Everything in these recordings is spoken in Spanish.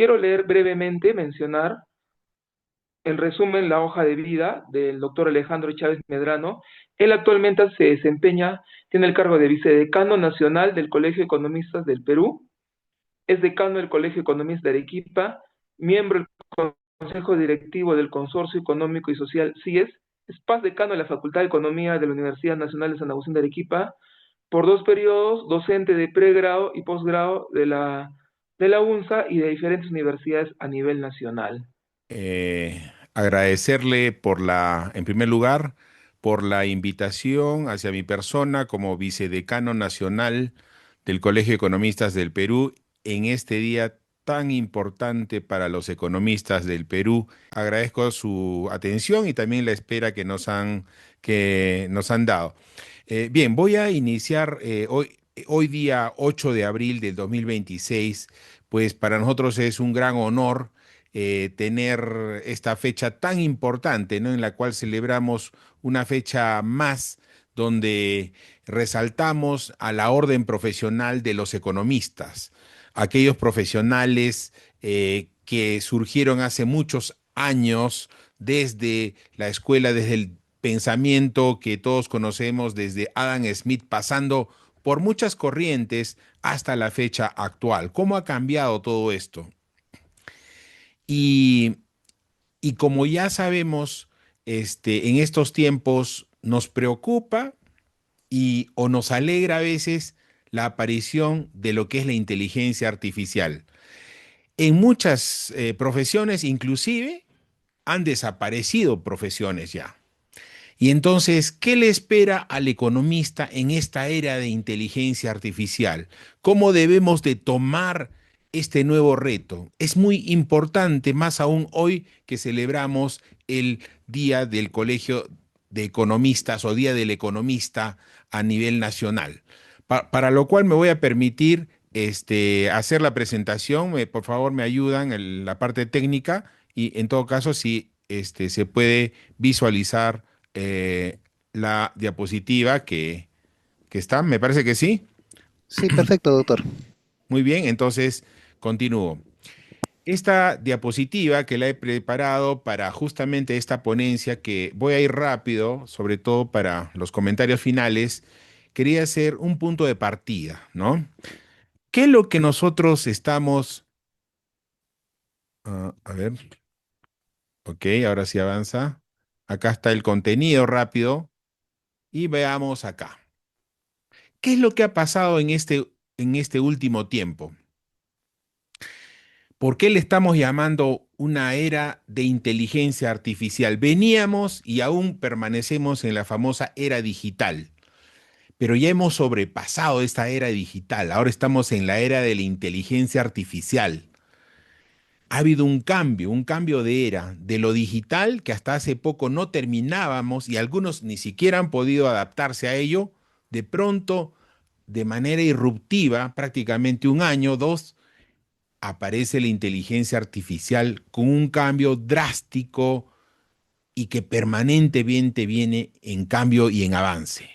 quiero leer brevemente, mencionar en resumen la hoja de vida del doctor Alejandro Chávez Medrano. Él actualmente se desempeña, tiene el cargo de vicedecano nacional del Colegio de Economistas del Perú, es decano del Colegio de Economistas de Arequipa, miembro del Consejo Directivo del Consorcio Económico y Social CIES, es paz decano de la Facultad de Economía de la Universidad Nacional de San Agustín de Arequipa, por 2 periodos, docente de pregrado y posgrado de la UNSA y de diferentes universidades a nivel nacional. Agradecerle en primer lugar, por la invitación hacia mi persona como vicedecano nacional del Colegio de Economistas del Perú en este día tan importante para los economistas del Perú. Agradezco su atención y también la espera que nos han dado. Bien, voy a iniciar hoy día 8 de abril del 2026, pues para nosotros es un gran honor tener esta fecha tan importante, ¿no? En la cual celebramos una fecha más donde resaltamos a la orden profesional de los economistas, aquellos profesionales que surgieron hace muchos años desde la escuela, desde el pensamiento que todos conocemos, desde Adam Smith, pasando por muchas corrientes hasta la fecha actual. ¿Cómo ha cambiado todo esto? Y, y como ya sabemos, en estos tiempos nos preocupa o nos alegra a veces la aparición de lo que es la inteligencia artificial. En muchas profesiones, inclusive, han desaparecido profesiones ya. Y entonces, ¿qué le espera al economista en esta era de inteligencia artificial? ¿Cómo debemos de tomar este nuevo reto? Es muy importante, más aún hoy que celebramos el Día del Colegio de Economistas o Día del Economista a nivel nacional. Para lo cual me voy a permitir hacer la presentación. Por favor, me ayudan en la parte técnica y en todo caso, si se puede visualizar eh, la diapositiva que está, me parece que sí. Sí, perfecto, doctor. Muy bien, entonces continúo. Esta diapositiva que la he preparado para justamente esta ponencia, que voy a ir rápido, sobre todo para los comentarios finales, quería hacer un punto de partida, ¿no? ¿Qué es lo que nosotros estamos... a ver, ok, ahora sí avanza. Acá está el contenido rápido y veamos acá. ¿Qué es lo que ha pasado en este último tiempo? ¿Por qué le estamos llamando una era de inteligencia artificial? Veníamos y aún permanecemos en la famosa era digital, pero ya hemos sobrepasado esta era digital. Ahora estamos en la era de la inteligencia artificial. Ha habido un cambio de era, de lo digital que hasta hace poco no terminábamos y algunos ni siquiera han podido adaptarse a ello. De pronto, de manera irruptiva, prácticamente un año, dos, aparece la inteligencia artificial con un cambio drástico y que permanentemente viene en cambio y en avance.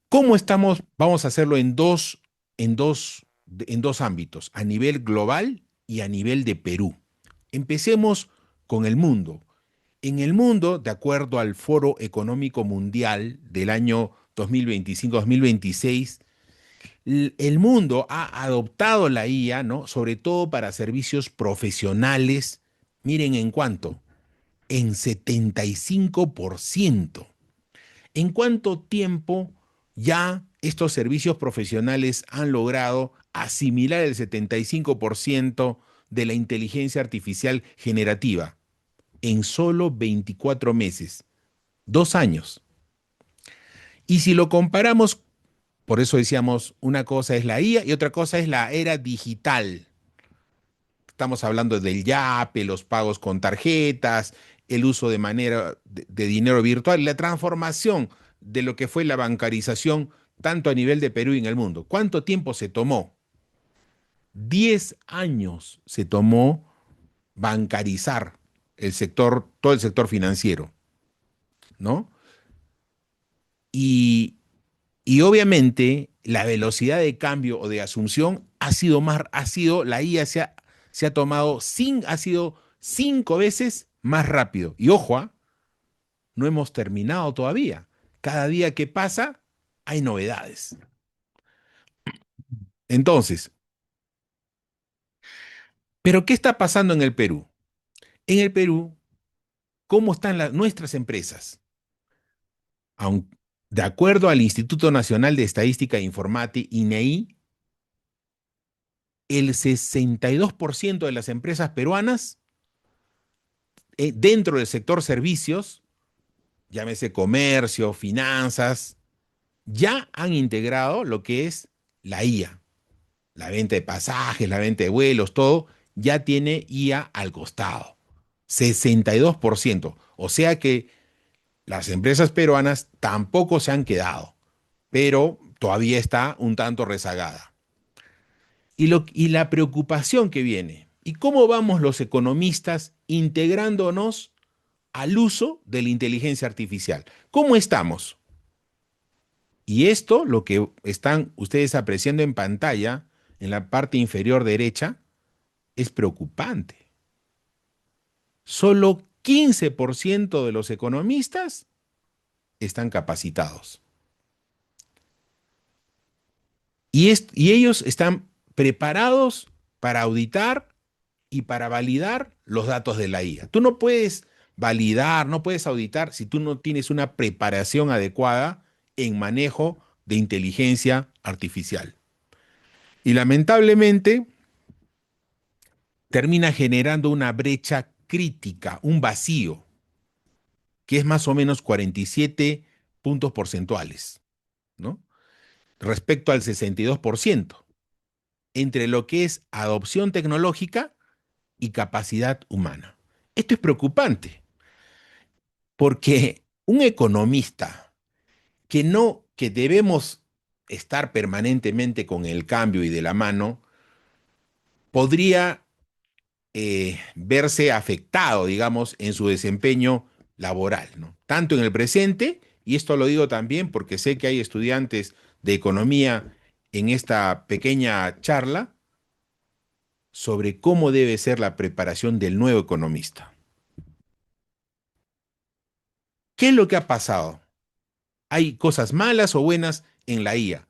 ¿Cómo estamos? Vamos a hacerlo en dos ámbitos, a nivel global y a nivel de Perú. Empecemos con el mundo. En el mundo, de acuerdo al Foro Económico Mundial del año 2025-2026, el mundo ha adoptado la IA, ¿no? Sobre todo para servicios profesionales. Miren en cuánto, en 75%. ¿En cuánto tiempo ya estos servicios profesionales han logrado asimilar el 75% de la inteligencia artificial generativa? En solo 24 meses, 2 años. Y si lo comparamos, por eso decíamos, una cosa es la IA y otra cosa es la era digital. Estamos hablando del YAPE, los pagos con tarjetas, el uso de dinero virtual, la transformación de lo que fue la bancarización tanto a nivel de Perú y en el mundo. ¿Cuánto tiempo se tomó? 10 años se tomó bancarizar todo el sector financiero, ¿no? Y, y obviamente la velocidad de cambio o de asunción ha sido la IA ha sido 5 veces más rápido. Y ojo, no hemos terminado todavía. Cada día que pasa hay novedades. Entonces, ¿pero qué está pasando en el Perú? En el Perú, ¿cómo están nuestras empresas? De acuerdo al Instituto Nacional de Estadística e Informática, INEI, el 62% de las empresas peruanas dentro del sector servicios, llámese comercio, finanzas, ya han integrado lo que es la IA. La venta de pasajes, la venta de vuelos, todo, ya tiene IA al costado. 62%. O sea que las empresas peruanas tampoco se han quedado, pero todavía está un tanto rezagada. Y la preocupación que viene, ¿y cómo vamos los economistas integrándonos al uso de la inteligencia artificial? ¿Cómo estamos? Y esto, lo que están ustedes apreciando en pantalla, en la parte inferior derecha, es preocupante. Solo 15% de los economistas están capacitados. Y ellos están preparados para auditar y para validar los datos de la IA. Tú no puedes validar, no puedes auditar si tú no tienes una preparación adecuada en manejo de inteligencia artificial. Y lamentablemente termina generando una brecha crítica, un vacío, que es más o menos 47 puntos porcentuales, ¿no? Respecto al 62%, entre lo que es adopción tecnológica y capacidad humana. Esto es preocupante, porque un economista que debemos estar permanentemente con el cambio y de la mano, podría verse afectado, digamos, en su desempeño laboral, ¿no? Tanto en el presente, y esto lo digo también porque sé que hay estudiantes de economía en esta pequeña charla sobre cómo debe ser la preparación del nuevo economista. ¿Qué es lo que ha pasado? Hay cosas malas o buenas en la IA.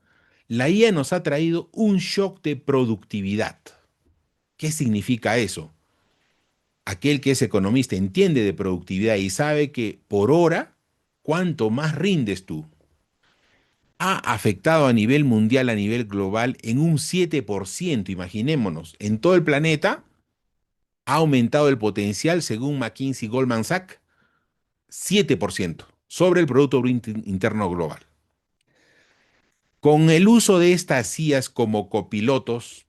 La IA nos ha traído un shock de productividad. ¿Qué significa eso? Aquel que es economista entiende de productividad y sabe que por hora, cuanto más rindes tú, ha afectado a nivel mundial, a nivel global, en un 7%, imaginémonos, en todo el planeta ha aumentado el potencial, según McKinsey y Goldman Sachs, 7% sobre el Producto Interno Global. Con el uso de estas IAs como copilotos,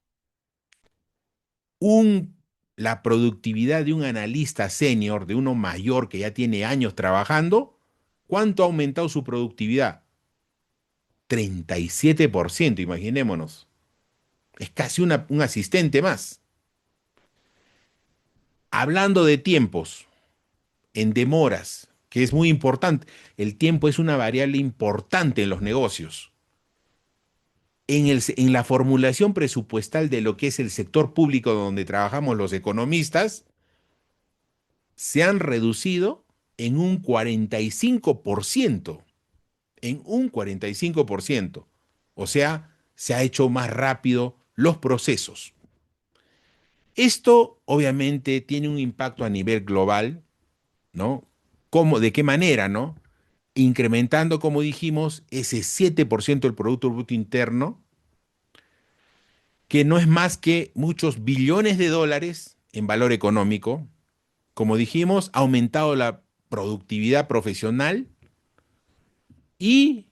la productividad de un analista senior, de uno mayor que ya tiene años trabajando, ¿cuánto ha aumentado su productividad? 37%, imaginémonos. Es casi un asistente más. Hablando de tiempos, en demoras, que es muy importante. El tiempo es una variable importante en los negocios. En la formulación presupuestal de lo que es el sector público donde trabajamos los economistas, se han reducido en un 45%, en un 45%. O sea, se ha hecho más rápido los procesos. Esto obviamente tiene un impacto a nivel global, ¿no? ¿De qué manera, no? Incrementando, como dijimos, ese 7% del Producto Bruto Interno, que no es más que muchos billones de dólares en valor económico. Como dijimos, ha aumentado la productividad profesional y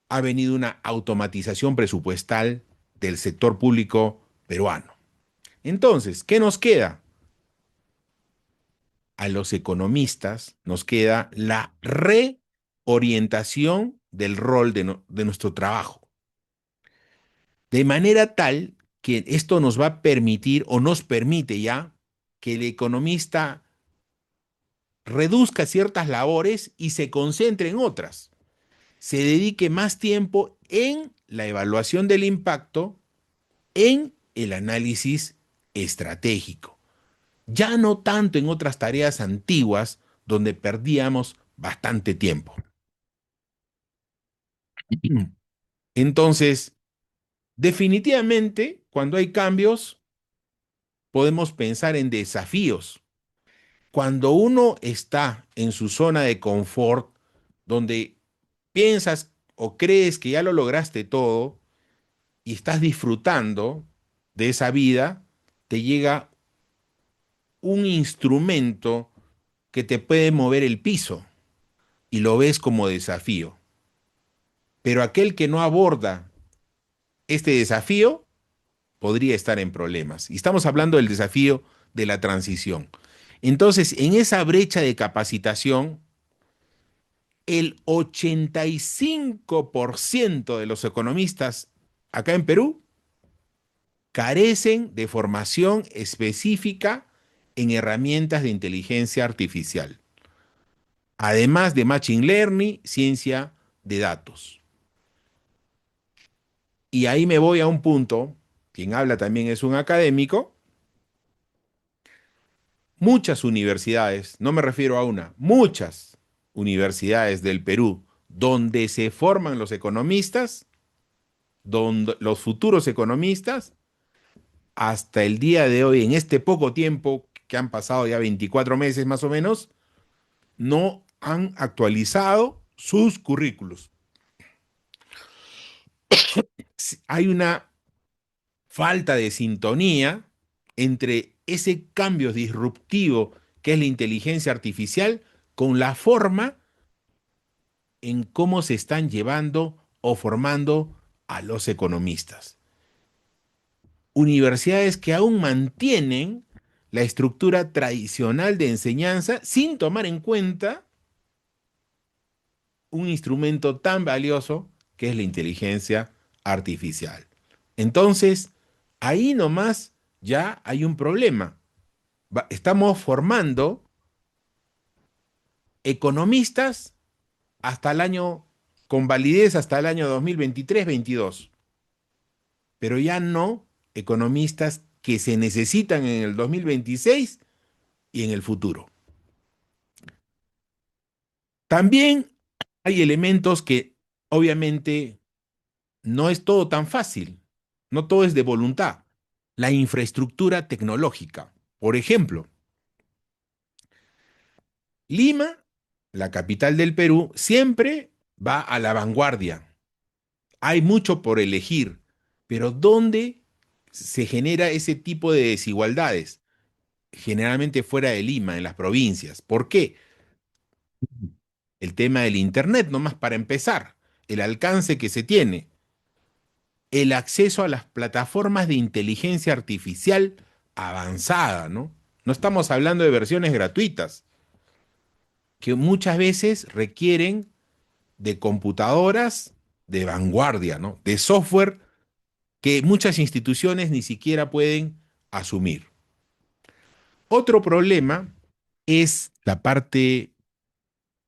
ha venido una automatización presupuestal del sector público peruano. Entonces, ¿qué nos queda? A los economistas nos queda la reorientación del rol de nuestro trabajo. De manera tal que esto nos va a permitir o nos permite ya que el economista reduzca ciertas labores y se concentre en otras. Se dedique más tiempo en la evaluación del impacto, en el análisis estratégico. Ya no tanto en otras tareas antiguas donde perdíamos bastante tiempo. Entonces, definitivamente, cuando hay cambios, podemos pensar en desafíos. Cuando uno está en su zona de confort, donde piensas o crees que ya lo lograste todo y estás disfrutando de esa vida, te llega un instrumento que te puede mover el piso y lo ves como desafío. Pero aquel que no aborda este desafío podría estar en problemas. Y estamos hablando del desafío de la transición. Entonces, en esa brecha de capacitación, el 85% de los economistas acá en Perú carecen de formación específica en herramientas de inteligencia artificial, además de Machine Learning, ciencia de datos. Y ahí me voy a un punto, quien habla también es un académico. Muchas universidades, no me refiero a una, muchas universidades del Perú, donde se forman los economistas, donde los futuros economistas, hasta el día de hoy, en este poco tiempo que han pasado ya 24 meses más o menos, no han actualizado sus currículos. Hay una falta de sintonía entre ese cambio disruptivo que es la inteligencia artificial con la forma en cómo se están llevando o formando a los economistas. Universidades que aún mantienen la estructura tradicional de enseñanza sin tomar en cuenta un instrumento tan valioso que es la inteligencia artificial. Entonces, ahí nomás ya hay un problema. Estamos formando economistas hasta el año, con validez hasta el año 2023-22, pero ya no economistas que se necesitan en el 2026 y en el futuro. También hay elementos que obviamente no es todo tan fácil, no todo es de voluntad. La infraestructura tecnológica. Por ejemplo, Lima, la capital del Perú, siempre va a la vanguardia. Hay mucho por elegir, pero ¿dónde se genera ese tipo de desigualdades? Generalmente fuera de Lima, en las provincias. ¿Por qué? El tema del Internet, nomás para empezar, el alcance que se tiene, el acceso a las plataformas de inteligencia artificial avanzada, ¿no? No estamos hablando de versiones gratuitas, que muchas veces requieren de computadoras de vanguardia, ¿no? De software que muchas instituciones ni siquiera pueden asumir. Otro problema es la parte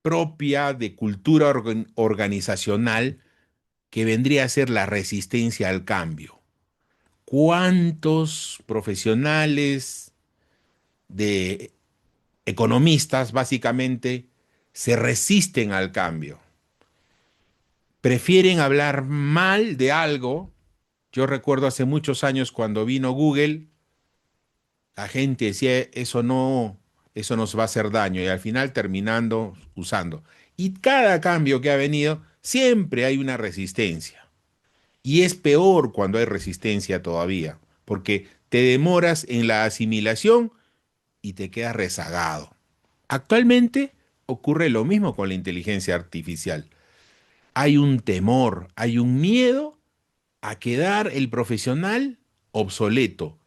propia de cultura organizacional que vendría a ser la resistencia al cambio. ¿Cuántos profesionales de economistas básicamente se resisten al cambio? Prefieren hablar mal de algo. Yo recuerdo hace muchos años cuando vino Google, la gente decía, eso nos va a hacer daño y al final terminando usando. Y cada cambio que ha venido, siempre hay una resistencia. Y es peor cuando hay resistencia todavía, porque te demoras en la asimilación y te quedas rezagado. Actualmente ocurre lo mismo con la inteligencia artificial. Hay un temor, hay un miedo a quedar el profesional obsoleto,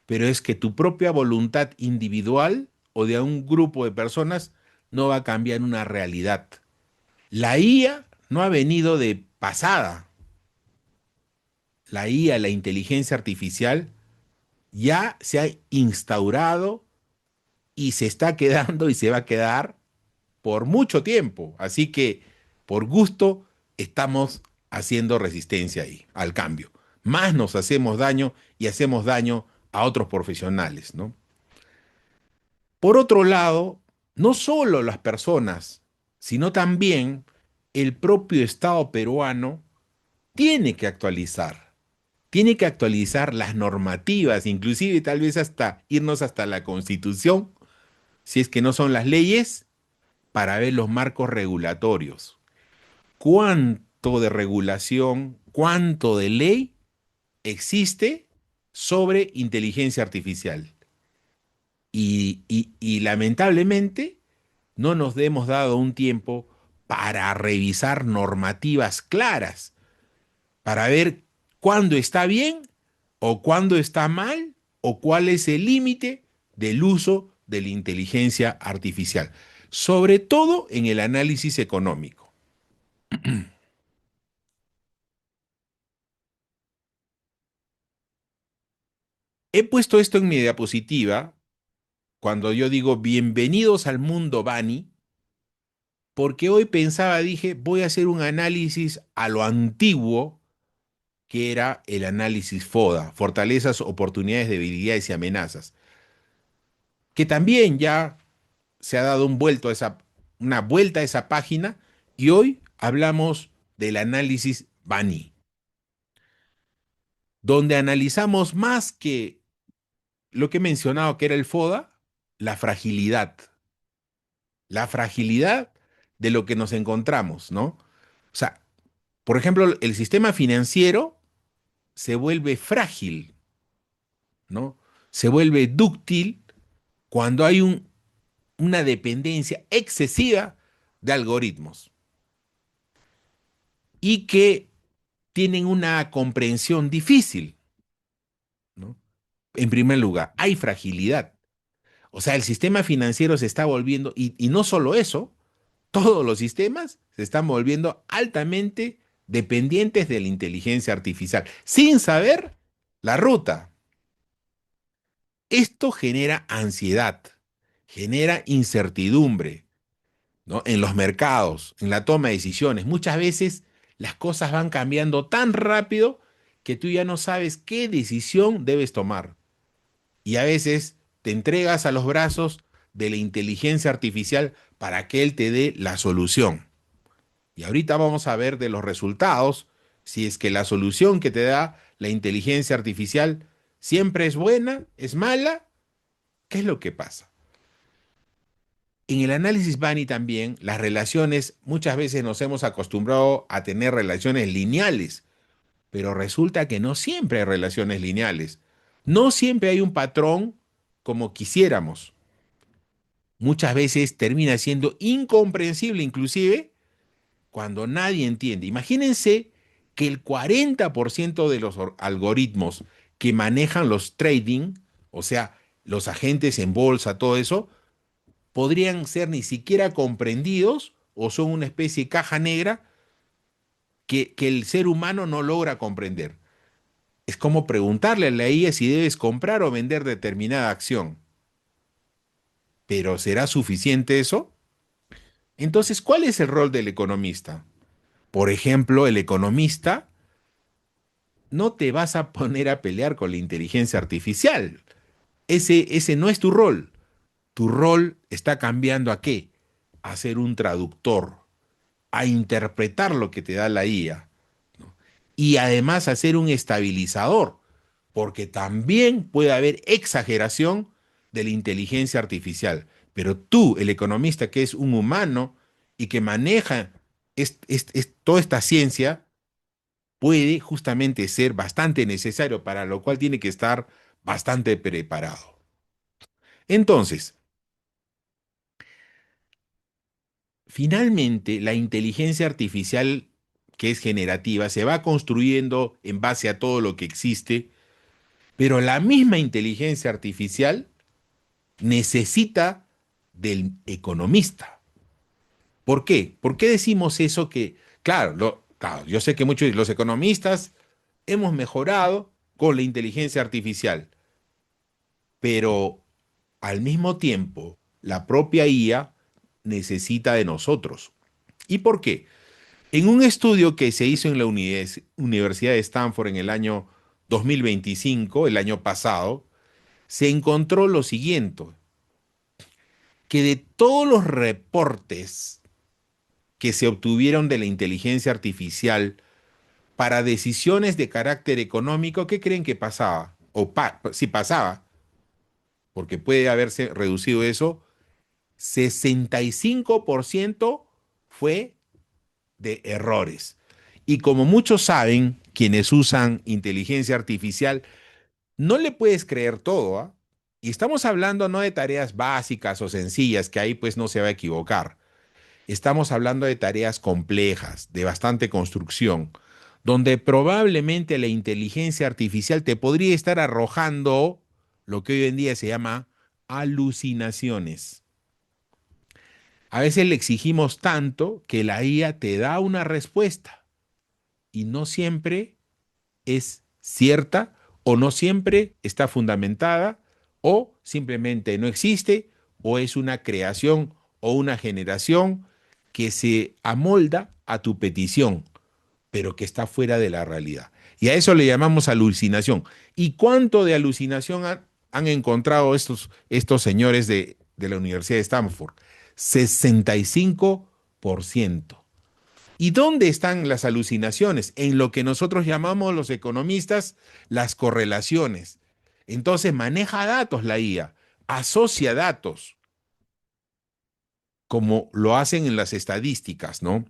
pero es que tu propia voluntad individual o de un grupo de personas no va a cambiar una realidad. La IA no ha venido de pasada. La IA, la inteligencia artificial, ya se ha instaurado y se está quedando y se va a quedar por mucho tiempo. Así que por gusto estamos haciendo resistencia ahí al cambio. Más nos hacemos daño y hacemos daño a otros profesionales, ¿no? Por otro lado, no solo las personas, sino también el propio Estado peruano tiene que actualizar. Tiene que actualizar las normativas, inclusive tal vez hasta irnos hasta la Constitución, si es que no son las leyes, para ver los marcos regulatorios. ¿Cuánto de regulación, cuánto de ley existe sobre inteligencia artificial? Y lamentablemente no nos hemos dado un tiempo para revisar normativas claras, para ver cuándo está bien o cuándo está mal o cuál es el límite del uso de la inteligencia artificial, sobre todo en el análisis económico. He puesto esto en mi diapositiva cuando yo digo bienvenidos al mundo Bani, porque hoy pensaba, dije, voy a hacer un análisis a lo antiguo que era el análisis FODA, fortalezas, oportunidades, debilidades y amenazas, que también ya se ha dado una vuelta a esa página y hoy hablamos del análisis Bani, donde analizamos más que lo que he mencionado que era el FODA, la fragilidad de lo que nos encontramos, ¿no? O sea, por ejemplo, el sistema financiero se vuelve frágil, ¿no? Se vuelve dúctil cuando hay una dependencia excesiva de algoritmos y que tienen una comprensión difícil, ¿no? En primer lugar, hay fragilidad. O sea, el sistema financiero se está volviendo, y no solo eso, todos los sistemas se están volviendo altamente dependientes de la inteligencia artificial, sin saber la ruta. Esto genera ansiedad, genera incertidumbre, ¿no? En los mercados, en la toma de decisiones. Muchas veces las cosas van cambiando tan rápido que tú ya no sabes qué decisión debes tomar. Y a veces te entregas a los brazos de la inteligencia artificial para que él te dé la solución. Y ahorita vamos a ver de los resultados, si es que la solución que te da la inteligencia artificial siempre es buena, es mala, ¿qué es lo que pasa? En el análisis Bani también, las relaciones, muchas veces nos hemos acostumbrado a tener relaciones lineales, pero resulta que no siempre hay relaciones lineales. No siempre hay un patrón como quisiéramos. Muchas veces termina siendo incomprensible inclusive cuando nadie entiende. Imagínense que el 40% de los algoritmos que manejan los trading, o sea, los agentes en bolsa, todo eso, podrían ser ni siquiera comprendidos o son una especie de caja negra que el ser humano no logra comprender. Es como preguntarle a la IA si debes comprar o vender determinada acción. ¿Pero será suficiente eso? Entonces, ¿cuál es el rol del economista? Por ejemplo, el economista no te vas a poner a pelear con la inteligencia artificial. Ese no es tu rol. Tu rol está cambiando ¿a qué? A ser un traductor, a interpretar lo que te da la IA, ¿no? Y además a ser un estabilizador, porque también puede haber exageración de la inteligencia artificial. Pero tú, el economista que es un humano y que maneja toda esta ciencia, puede justamente ser bastante necesario, para lo cual tiene que estar bastante preparado. Entonces, finalmente, la inteligencia artificial que es generativa se va construyendo en base a todo lo que existe, pero la misma inteligencia artificial necesita del economista. ¿Por qué? ¿Por qué decimos eso que, claro, claro, yo sé que muchos de los economistas hemos mejorado con la inteligencia artificial, pero al mismo tiempo la propia IA necesita de nosotros. ¿Y por qué? En un estudio que se hizo en la Universidad de Stanford en el año 2025, el año pasado, se encontró lo siguiente, que de todos los reportes que se obtuvieron de la inteligencia artificial para decisiones de carácter económico, ¿qué creen que pasaba? Si pasaba, porque puede haberse reducido eso, 65% fue de errores. Y como muchos saben, quienes usan inteligencia artificial, no le puedes creer todo, ¿ah? Y estamos hablando no de tareas básicas o sencillas, que ahí pues no se va a equivocar. Estamos hablando de tareas complejas, de bastante construcción, donde probablemente la inteligencia artificial te podría estar arrojando lo que hoy en día se llama alucinaciones. A veces le exigimos tanto que la IA te da una respuesta y no siempre es cierta o no siempre está fundamentada o simplemente no existe o es una creación o una generación que se amolda a tu petición, pero que está fuera de la realidad. Y a eso le llamamos alucinación. ¿Y cuánto de alucinación han encontrado estos señores de la Universidad de Stanford? 65%. ¿Y dónde están las alucinaciones? En lo que nosotros llamamos los economistas las correlaciones. Entonces maneja datos la IA, asocia datos, como lo hacen en las estadísticas, ¿no?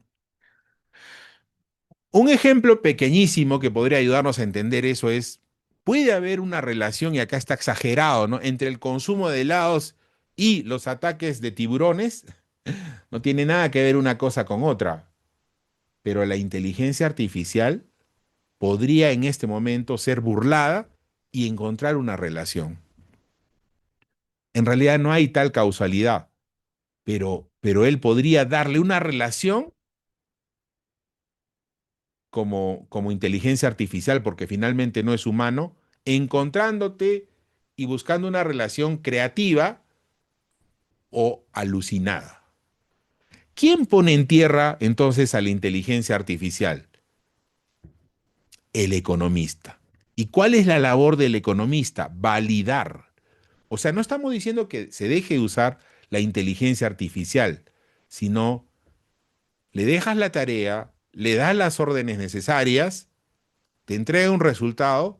Un ejemplo pequeñísimo que podría ayudarnos a entender eso es, puede haber una relación, y acá está exagerado, ¿no?, entre el consumo de helados y los ataques de tiburones. No tiene nada que ver una cosa con otra, pero la inteligencia artificial podría en este momento ser burlada y encontrar una relación. En realidad no hay tal causalidad, pero él podría darle una relación como inteligencia artificial, porque finalmente no es humano, encontrándote y buscando una relación creativa o alucinada. ¿Quién pone en tierra entonces a la inteligencia artificial? El economista. ¿Y cuál es la labor del economista? Validar. O sea, no estamos diciendo que se deje de usar la inteligencia artificial, sino le dejas la tarea, le das las órdenes necesarias, te entrega un resultado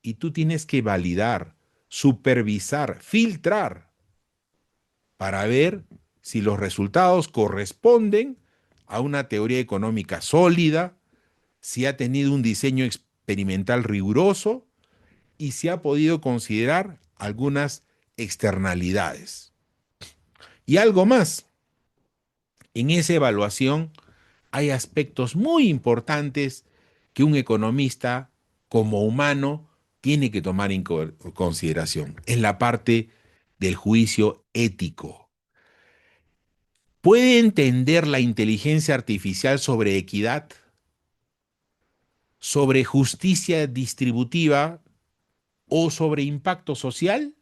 y tú tienes que validar, supervisar, filtrar para ver si los resultados corresponden a una teoría económica sólida, si ha tenido un diseño experimental riguroso y si ha podido considerar algunas externalidades. Y algo más, en esa evaluación hay aspectos muy importantes que un economista como humano tiene que tomar en consideración. Es la parte del juicio ético. ¿Puede entender la inteligencia artificial sobre equidad, sobre justicia distributiva o sobre impacto social?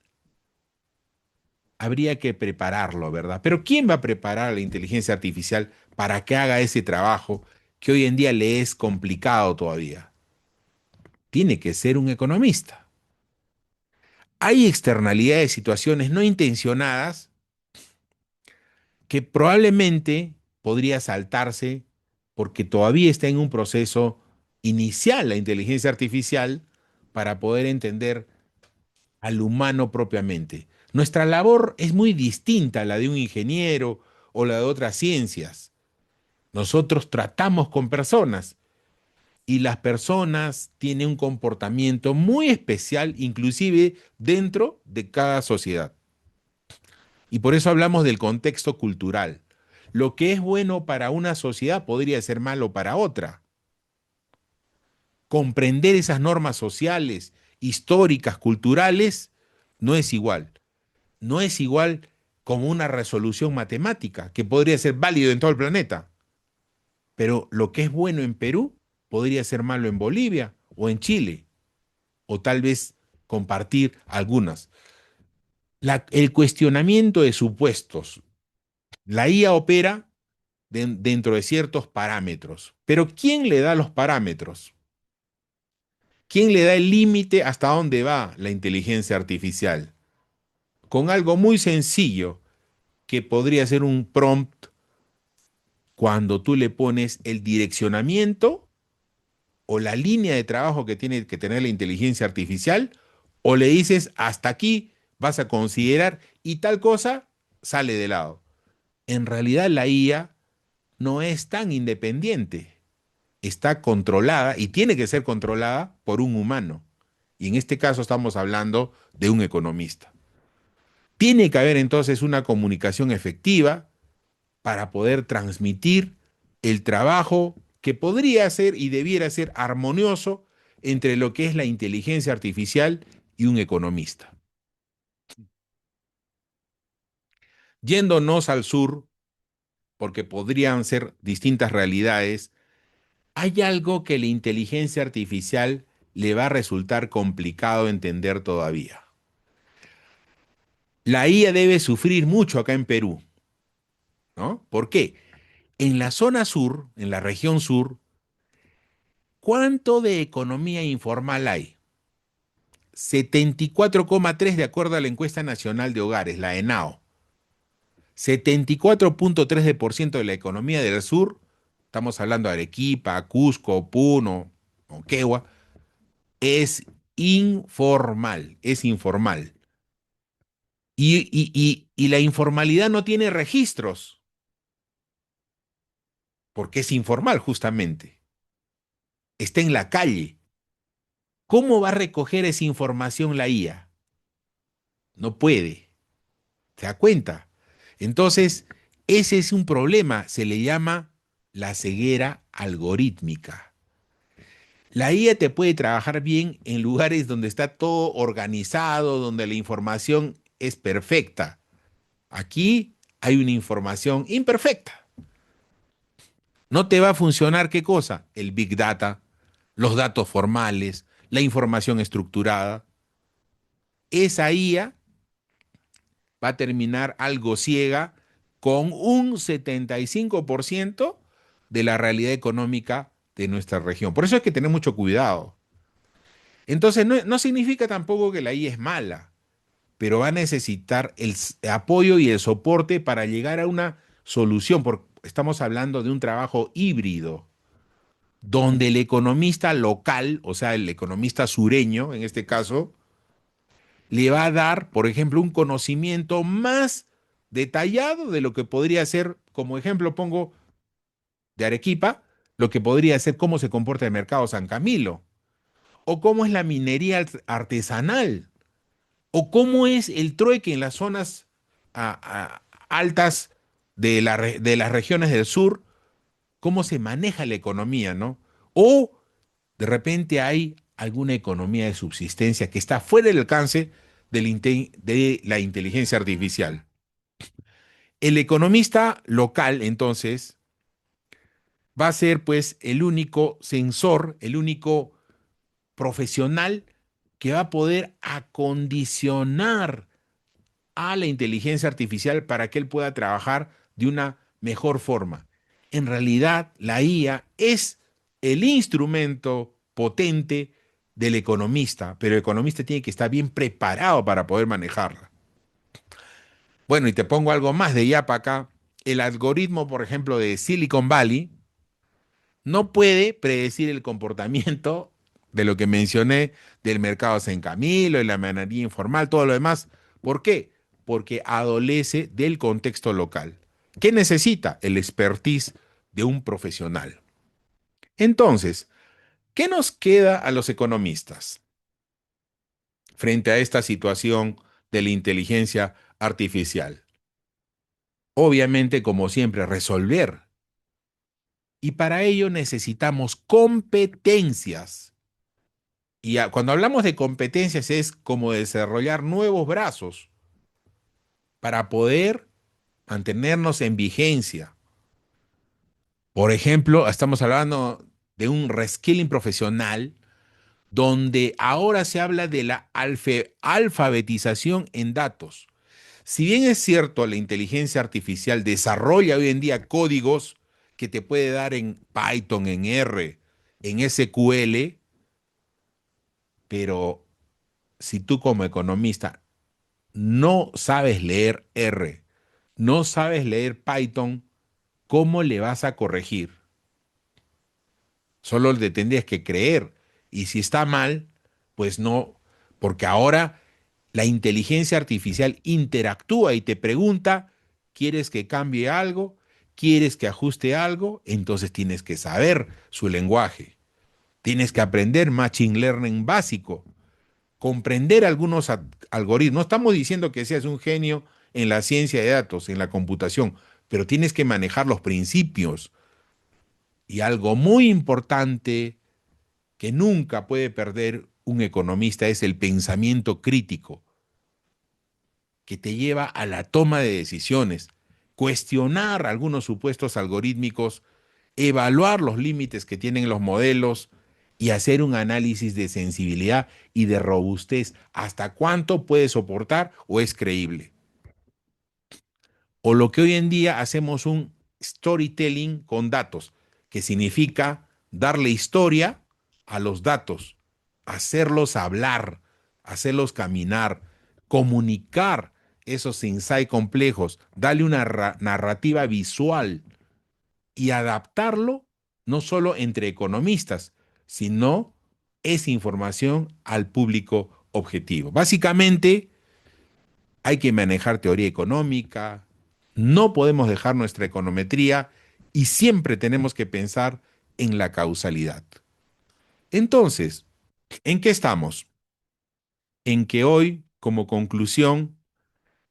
Habría que prepararlo, ¿verdad? Pero ¿quién va a preparar a la inteligencia artificial para que haga ese trabajo que hoy en día le es complicado todavía? Tiene que ser un economista. Hay externalidades, situaciones no intencionadas que probablemente podría saltarse porque todavía está en un proceso inicial la inteligencia artificial para poder entender al humano propiamente. Nuestra labor es muy distinta a la de un ingeniero o la de otras ciencias. Nosotros tratamos con personas y las personas tienen un comportamiento muy especial, inclusive dentro de cada sociedad. Y por eso hablamos del contexto cultural. Lo que es bueno para una sociedad podría ser malo para otra. Comprender esas normas sociales, históricas, culturales, no es igual. No es igual como una resolución matemática, que podría ser válido en todo el planeta. Pero lo que es bueno en Perú podría ser malo en Bolivia o en Chile, o tal vez compartir algunas. El cuestionamiento de supuestos. La IA opera dentro de ciertos parámetros, pero ¿quién le da los parámetros? ¿Quién le da el límite hasta dónde va la inteligencia artificial? Con algo muy sencillo que podría ser un prompt cuando tú le pones el direccionamiento o la línea de trabajo que tiene que tener la inteligencia artificial, o le dices hasta aquí vas a considerar y tal cosa sale de lado. En realidad la IA no es tan independiente, está controlada y tiene que ser controlada por un humano. Y en este caso estamos hablando de un economista. Tiene que haber entonces una comunicación efectiva para poder transmitir el trabajo que podría ser y debiera ser armonioso entre lo que es la inteligencia artificial y un economista. Yéndonos al sur, porque podrían ser distintas realidades, hay algo que la inteligencia artificial le va a resultar complicado entender todavía. La IA debe sufrir mucho acá en Perú, ¿no? ¿Por qué? En la zona sur, en la región sur, ¿cuánto de economía informal hay? 74,3 de acuerdo a la encuesta nacional de hogares, la ENAO. 74,3% de la economía del sur, estamos hablando de Arequipa, Cusco, Puno, Moquegua, es informal, es informal. Y la informalidad no tiene registros, porque es informal justamente. Está en la calle. ¿Cómo va a recoger esa información la IA? No puede. ¿Se da cuenta? Entonces, ese es un problema, se le llama la ceguera algorítmica. La IA te puede trabajar bien en lugares donde está todo organizado, donde la información es perfecta. Aquí hay una información imperfecta. No te va a funcionar ¿qué cosa? El Big Data, los datos formales, la información estructurada. Esa IA va a terminar algo ciega con un 75% de la realidad económica de nuestra región. Por eso hay que tener mucho cuidado. Entonces, no significa tampoco que la IA es mala, pero va a necesitar el apoyo y el soporte para llegar a una solución, porque estamos hablando de un trabajo híbrido, donde el economista local, o sea, el economista sureño, en este caso, le va a dar, por ejemplo, un conocimiento más detallado de lo que podría ser, como ejemplo pongo de Arequipa, lo que podría ser cómo se comporta el mercado San Camilo, o cómo es la minería artesanal, o cómo es el trueque en las zonas altas de las regiones del sur, cómo se maneja la economía, ¿no? O de repente hay alguna economía de subsistencia que está fuera del alcance de la inteligencia artificial. El economista local, entonces, va a ser pues el único sensor, el único profesional que va a poder acondicionar a la inteligencia artificial para que él pueda trabajar de una mejor forma. En realidad, la IA es el instrumento potente del economista, pero el economista tiene que estar bien preparado para poder manejarla. Bueno, y te pongo algo más de ya para acá. El algoritmo, por ejemplo, de Silicon Valley no puede predecir el comportamiento de lo que mencioné del mercado San Camilo, de la minería informal, todo lo demás. ¿Por qué? Porque adolece del contexto local. ¿Qué necesita? El expertise de un profesional. Entonces, ¿qué nos queda a los economistas frente a esta situación de la inteligencia artificial? Obviamente, como siempre, resolver. Y para ello necesitamos competencias. Y cuando hablamos de competencias es como desarrollar nuevos brazos para poder mantenernos en vigencia. Por ejemplo, estamos hablando de un reskilling profesional donde ahora se habla de la alfabetización en datos. Si bien es cierto, la inteligencia artificial desarrolla hoy en día códigos que te puede dar en Python, en R, en SQL, pero si tú como economista no sabes leer R, no sabes leer Python, ¿cómo le vas a corregir? Solo le tendrías que creer. Y si está mal, pues no, porque ahora la inteligencia artificial interactúa y te pregunta, ¿quieres que cambie algo? ¿Quieres que ajuste algo? Entonces tienes que saber su lenguaje. Tienes que aprender Machine Learning básico, comprender algunos algoritmos. No estamos diciendo que seas un genio en la ciencia de datos, en la computación, pero tienes que manejar los principios. Y algo muy importante que nunca puede perder un economista es el pensamiento crítico, que te lleva a la toma de decisiones, cuestionar algunos supuestos algorítmicos, evaluar los límites que tienen los modelos y hacer un análisis de sensibilidad y de robustez, hasta cuánto puede soportar o es creíble. O lo que hoy en día hacemos un storytelling con datos, que significa darle historia a los datos, hacerlos hablar, hacerlos caminar, comunicar esos insights complejos, darle una narrativa visual y adaptarlo no solo entre economistas, sino esa información al público objetivo. Básicamente, hay que manejar teoría económica, no podemos dejar nuestra econometría y siempre tenemos que pensar en la causalidad. Entonces, ¿en qué estamos? En que hoy, como conclusión,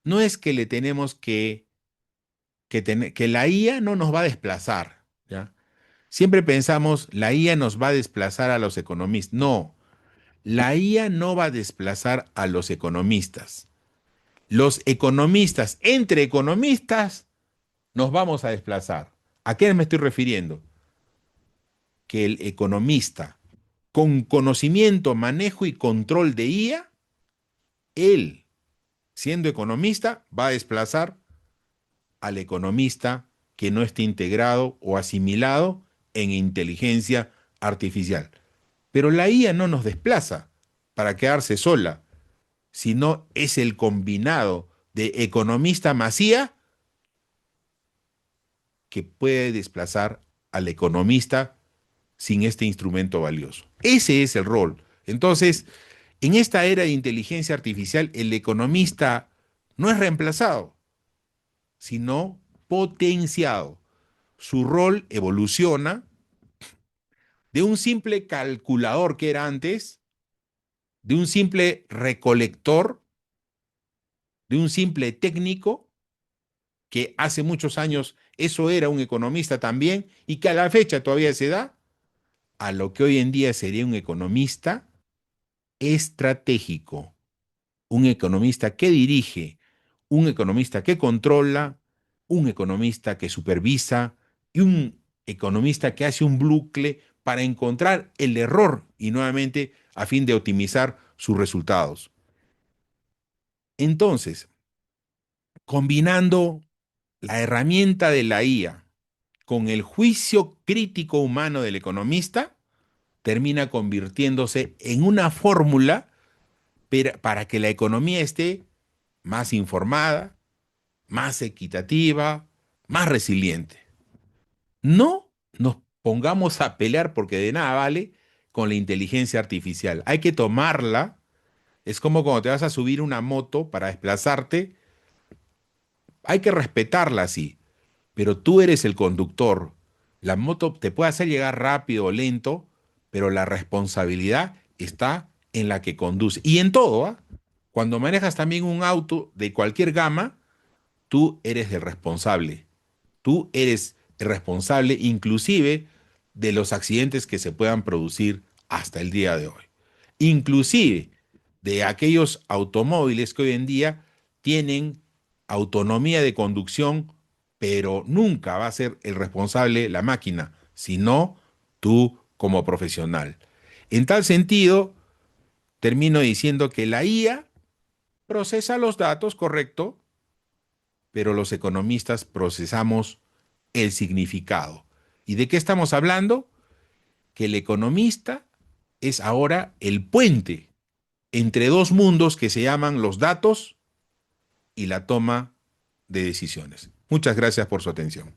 no es que le tenemos que la IA no nos va a desplazar, ¿ya? Siempre pensamos, la IA nos va a desplazar a los economistas. No, la IA no va a desplazar a los economistas. Los economistas, entre economistas, nos vamos a desplazar. ¿A qué me estoy refiriendo? Que el economista, con conocimiento, manejo y control de IA, él, siendo economista, va a desplazar al economista que no esté integrado o asimilado en inteligencia artificial. Pero la IA no nos desplaza para quedarse sola, sino es el combinado de economista más IA que puede desplazar al economista sin este instrumento valioso. Ese es el rol. Entonces, en esta era de inteligencia artificial, el economista no es reemplazado, sino potenciado. Su rol evoluciona de un simple calculador que era antes, de un simple recolector, de un simple técnico, que hace muchos años eso era un economista también y que a la fecha todavía se da, a lo que hoy en día sería un economista estratégico, un economista que dirige, un economista que controla, un economista que supervisa y un economista que hace un bucle para encontrar el error y nuevamente a fin de optimizar sus resultados. Entonces, combinando la herramienta de la IA con el juicio crítico humano del economista, termina convirtiéndose en una fórmula para que la economía esté más informada, más equitativa, más resiliente. No nos pongamos a pelear porque de nada vale con la inteligencia artificial. Hay que tomarla. Es como cuando te vas a subir una moto para desplazarte. Hay que respetarla así, pero tú eres el conductor. La moto te puede hacer llegar rápido o lento, pero la responsabilidad está en la que conduce. Y en todo, ¿ah? Cuando manejas también un auto de cualquier gama, tú eres el responsable. Tú eres el responsable inclusive de los accidentes que se puedan producir hasta el día de hoy. Inclusive de aquellos automóviles que hoy en día tienen autonomía de conducción, pero nunca va a ser el responsable la máquina, sino tú como profesional. En tal sentido, termino diciendo que la IA procesa los datos, correcto, pero los economistas procesamos el significado. ¿Y de qué estamos hablando? Que el economista es ahora el puente entre dos mundos que se llaman los datos y la toma de decisiones. Muchas gracias por su atención.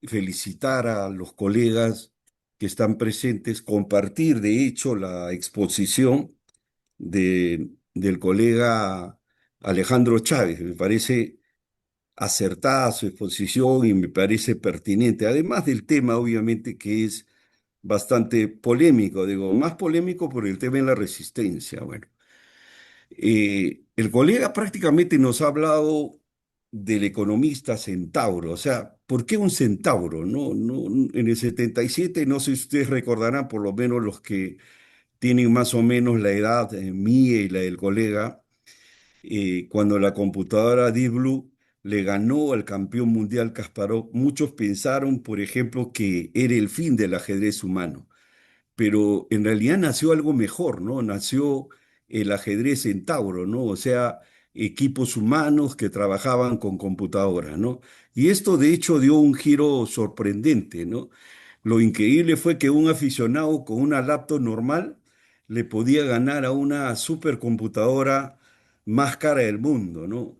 Felicitar a los colegas que están presentes, compartir de hecho la exposición del colega Alejandro Chávez. Me parece acertada su exposición y me parece pertinente, además del tema obviamente que es bastante polémico, digo, más polémico por el tema de la resistencia. Bueno, el colega prácticamente nos ha hablado del economista centauro, o sea, ¿por qué un centauro? En el 77, no sé si ustedes recordarán, por lo menos los que tienen más o menos la edad mía y la del colega, cuando la computadora Deep Blue le ganó al campeón mundial Kasparov, muchos pensaron, por ejemplo, que era el fin del ajedrez humano, pero en realidad nació algo mejor, ¿no? Nació el ajedrez centauro, ¿no? O sea, equipos humanos que trabajaban con computadoras, ¿no? Y esto de hecho dio un giro sorprendente, ¿no? Lo increíble fue que un aficionado con una laptop normal le podía ganar a una supercomputadora más cara del mundo, ¿no?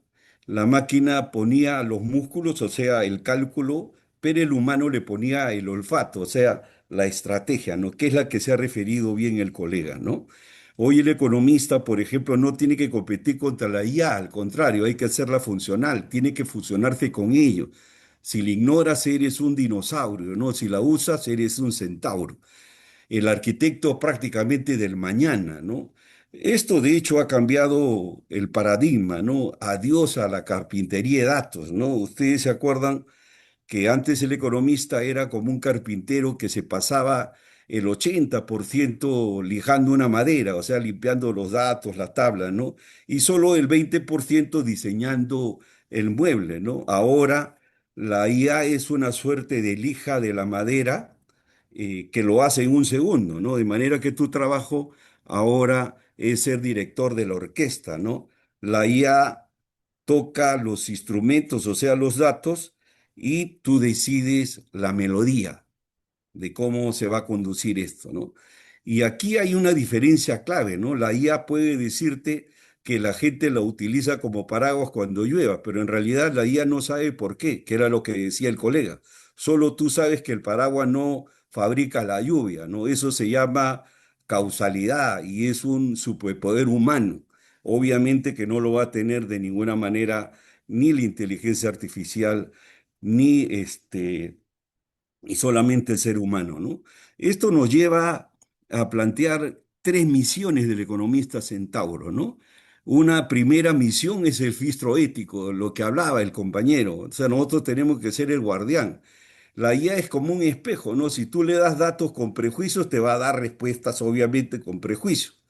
La máquina ponía los músculos, o sea, el cálculo, pero el humano le ponía el olfato, o sea, la estrategia, ¿no? Que es la que se ha referido bien el colega, ¿no? Hoy el economista, por ejemplo, no tiene que competir contra la IA, al contrario, hay que hacerla funcional, tiene que fusionarse con ello. Si la ignoras, eres un dinosaurio, ¿no? Si la usas, eres un centauro. El arquitecto prácticamente del mañana, ¿no? Esto de hecho ha cambiado el paradigma, ¿no? Adiós a la carpintería de datos, ¿no? Ustedes se acuerdan que antes el economista era como un carpintero que se pasaba el 80% lijando una madera, o sea, limpiando los datos, la tabla, ¿no? Y solo el 20% diseñando el mueble, ¿no? Ahora la IA es una suerte de lija de la madera que lo hace en un segundo, ¿no? De manera que tu trabajo ahora es ser director de la orquesta, ¿no? La IA toca los instrumentos, o sea, los datos, y tú decides la melodía de cómo se va a conducir esto, ¿no? Y aquí hay una diferencia clave, ¿no? La IA puede decirte que la gente la utiliza como paraguas cuando llueva, pero en realidad la IA no sabe por qué, que era lo que decía el colega. Solo tú sabes que el paraguas no fabrica la lluvia, ¿no? Eso se llama causalidad y es un superpoder humano. Obviamente que no lo va a tener de ninguna manera ni la inteligencia artificial, ni y solamente el ser humano, ¿no? Esto nos lleva a plantear tres misiones del economista centauro, ¿no? Una primera misión es el filtro ético, lo que hablaba el compañero. O sea, nosotros tenemos que ser el guardián. La IA es como un espejo, ¿no? Si tú le das datos con prejuicios, te va a dar respuestas obviamente con prejuicios.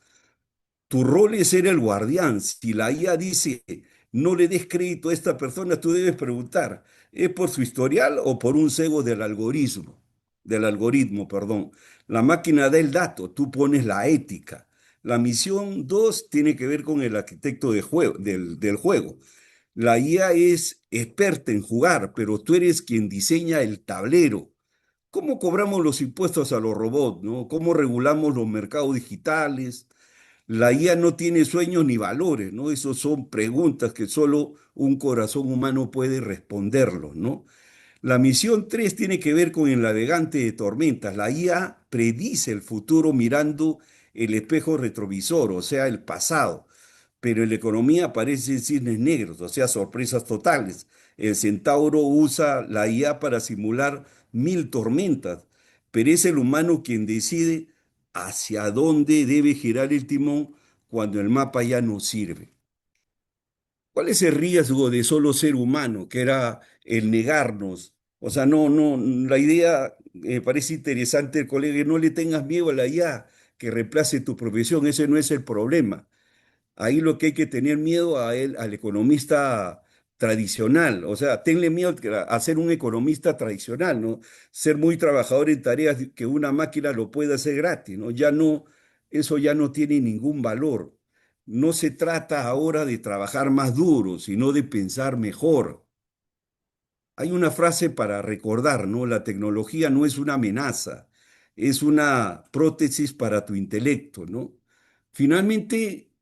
Tu rol es ser el guardián. Si la IA dice no le des crédito a esta persona, tú debes preguntar, ¿es por su historial o por un sesgo del algoritmo? Del algoritmo, perdón. La máquina da el dato, tú pones la ética. La misión 2 tiene que ver con el arquitecto del juego. La IA es experta en jugar, pero tú eres quien diseña el tablero. ¿Cómo cobramos los impuestos a los robots, no? ¿Cómo regulamos los mercados digitales? La IA no tiene sueños ni valores, ¿no? Esas son preguntas que solo un corazón humano puede responderlos, ¿no? La misión 3 tiene que ver con el navegante de tormentas. La IA predice el futuro mirando el espejo retrovisor, o sea, el pasado. Pero en la economía aparecen cisnes negros, o sea, sorpresas totales. El centauro usa la IA para simular 1000 tormentas, pero es el humano quien decide hacia dónde debe girar el timón cuando el mapa ya no sirve. ¿Cuál es el riesgo de solo ser humano, que era el negarnos? O sea, la idea me parece interesante, el colega, no le tengas miedo a la IA que reemplace tu profesión, ese no es el problema. Ahí lo que hay que tener miedo a él, al economista tradicional, o sea, tenle miedo a ser un economista tradicional, ¿no? Ser muy trabajador en tareas que una máquina lo puede hacer gratis, ¿no? Ya no, eso ya no tiene ningún valor. No se trata ahora de trabajar más duro, sino de pensar mejor. Hay una frase para recordar, ¿no? La tecnología no es una amenaza, es una prótesis para tu intelecto, ¿no? finalmente,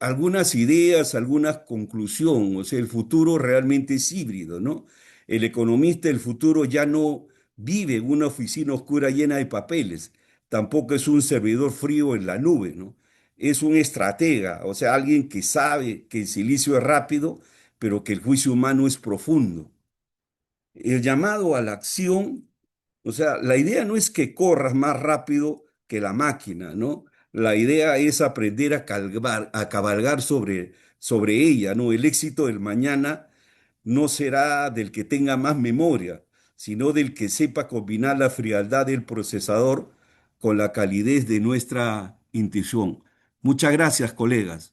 algunas ideas, alguna conclusión, o sea, el futuro realmente es híbrido, ¿no? El economista del futuro ya no vive en una oficina oscura llena de papeles, tampoco es un servidor frío en la nube, ¿no? Es un estratega, o sea, alguien que sabe que el silicio es rápido, pero que el juicio humano es profundo. El llamado a la acción, o sea, la idea no es que corras más rápido que la máquina, ¿no? La idea es aprender a cabalgar sobre ella, ¿no? El éxito del mañana no será del que tenga más memoria, sino del que sepa combinar la frialdad del procesador con la calidez de nuestra intuición. Muchas gracias, colegas.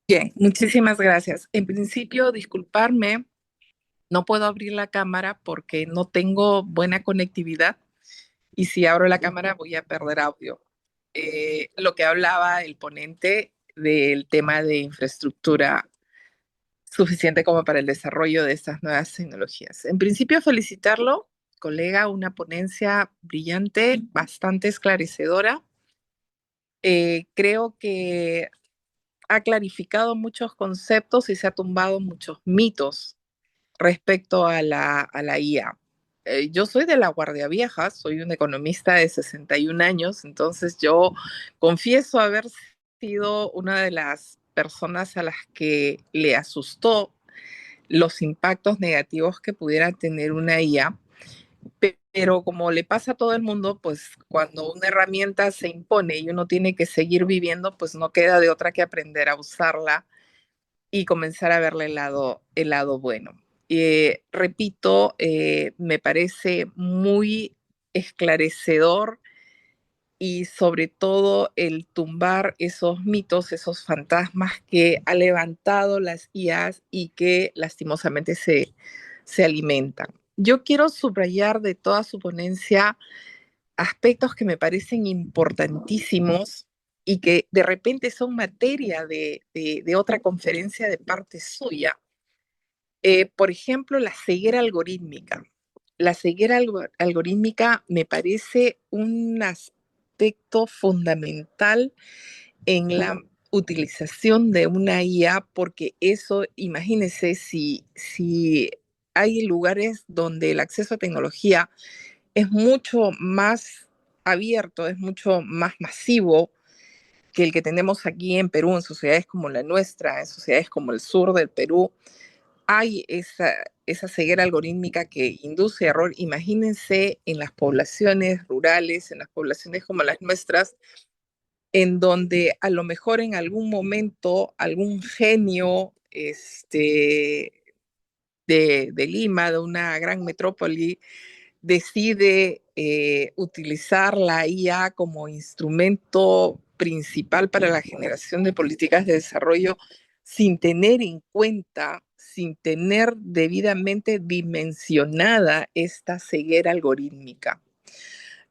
Bien, muchísimas gracias. En principio, disculparme, no puedo abrir la cámara porque no tengo buena conectividad y si abro la cámara voy a perder audio. Lo que hablaba el ponente del tema de infraestructura suficiente como para el desarrollo de estas nuevas tecnologías. En principio, felicitarlo, colega, una ponencia brillante, bastante esclarecedora. Creo que ha clarificado muchos conceptos y se ha tumbado muchos mitos respecto a la IA. Yo soy de la Guardia Vieja, soy un economista de 61 años, entonces yo confieso haber sido una de las personas a las que le asustó los impactos negativos que pudiera tener una IA, pero como le pasa a todo el mundo, pues cuando una herramienta se impone y uno tiene que seguir viviendo, pues no queda de otra que aprender a usarla y comenzar a verle el lado bueno. Repito, me parece muy esclarecedor y sobre todo el tumbar esos mitos, esos fantasmas que ha levantado las IAs y que lastimosamente se alimentan. Yo quiero subrayar de toda su ponencia aspectos que me parecen importantísimos y que de repente son materia de otra conferencia de parte suya. Por ejemplo, la ceguera algorítmica. La ceguera algorítmica me parece un aspecto fundamental en la utilización de una IA, porque eso, imagínense, si hay lugares donde el acceso a tecnología es mucho más abierto, es mucho más masivo que el que tenemos aquí en Perú, en sociedades como la nuestra, en sociedades como el sur del Perú, hay esa ceguera algorítmica que induce error. Imagínense en las poblaciones rurales, en las poblaciones como las nuestras, en donde a lo mejor en algún momento algún genio de Lima, de una gran metrópoli, decide utilizar la IA como instrumento principal para la generación de políticas de desarrollo sin tener en cuenta, sin tener debidamente dimensionada esta ceguera algorítmica.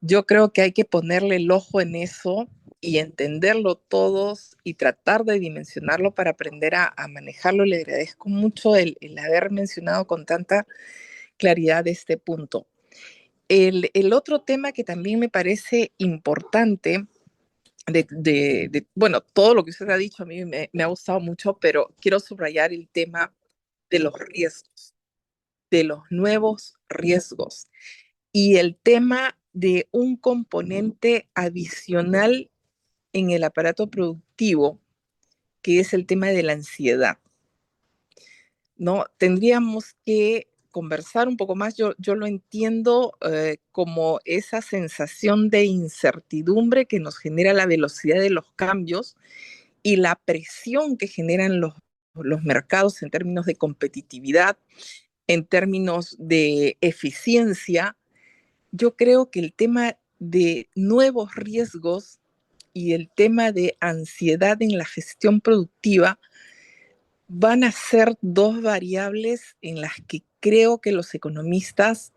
Yo creo que hay que ponerle el ojo en eso y entenderlo todos y tratar de dimensionarlo para aprender a manejarlo. Le agradezco mucho el haber mencionado con tanta claridad este punto. El otro tema que también me parece importante, bueno, todo lo que usted ha dicho a mí me ha gustado mucho, pero quiero subrayar el tema de los riesgos, de los nuevos riesgos y el tema de un componente adicional en el aparato productivo, que es el tema de la ansiedad, ¿no? Tendríamos que conversar un poco más. Yo lo entiendo como esa sensación de incertidumbre que nos genera la velocidad de los cambios y la presión que generan los mercados en términos de competitividad, en términos de eficiencia. Yo creo que el tema de nuevos riesgos y el tema de ansiedad en la gestión productiva van a ser dos variables en las que creo que los economistas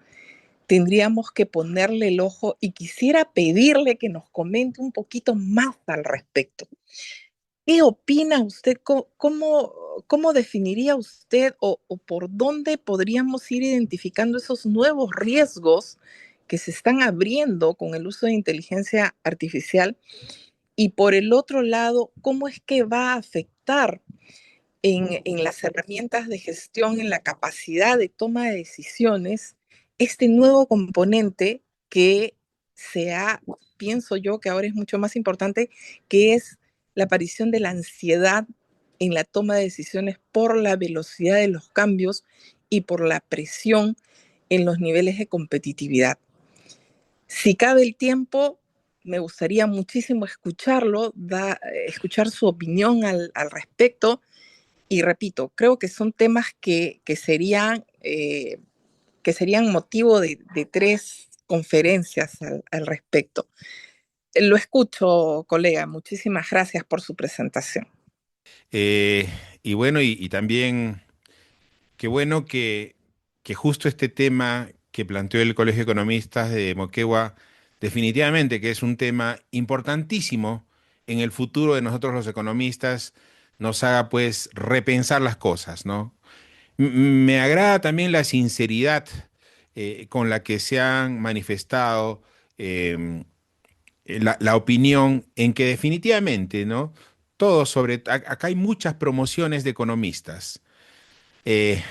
tendríamos que ponerle el ojo y quisiera pedirle que nos comente un poquito más al respecto. ¿Qué opina usted? ¿Cómo definiría usted o por dónde podríamos ir identificando esos nuevos riesgos que se están abriendo con el uso de inteligencia artificial Y por el otro lado, ¿cómo es que va a afectar en las herramientas de gestión, en la capacidad de toma de decisiones, este nuevo componente que pienso yo que ahora es mucho más importante, que es la aparición de la ansiedad en la toma de decisiones por la velocidad de los cambios y por la presión en los niveles de competitividad? Si cabe el tiempo, me gustaría muchísimo escucharlo, escuchar su opinión al respecto. Y repito, creo que son temas que serían motivo de 3 conferencias al respecto. Lo escucho, colega. Muchísimas gracias por su presentación. Eh, y bueno, y también qué bueno que justo este tema que planteó el Colegio de Economistas de Moquegua, definitivamente que es un tema importantísimo en el futuro de nosotros los economistas, nos haga pues repensar las cosas, ¿no? Me agrada también la sinceridad con la que se han manifestado la opinión en que definitivamente, ¿no? Todo acá hay muchas promociones de economistas. Eh,